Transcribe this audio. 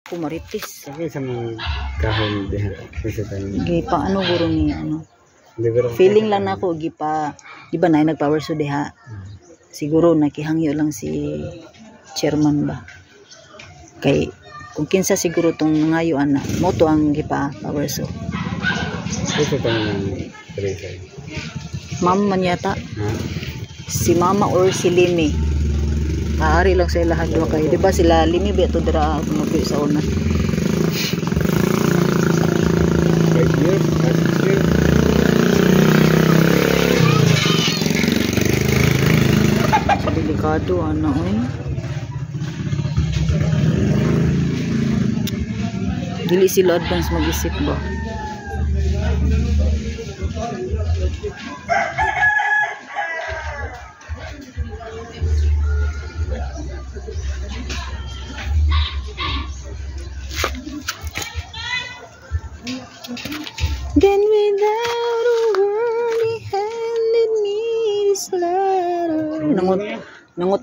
Kumaritis. Sabi sa mga kahon diha sa tayo. Gipa ano guro ni ano. Feeling lang nako gipa di ba na nagpower so diha. Siguro nakihangyo lang si chairman ba. Kay kung kinsa siguro tong nangayoan na moto ang gipa power so. Ito pa ng Teresa. Ma'am man yata. Ha? Si Mama or si Limi. Kaari lang sa lahat do kay di ba sila Limi ba to dira magpi sa una. 5 years, 6 years. Delikado ano oy. Dili sila advance mag-isip ba. Then without a word he handed me this letter. Nangut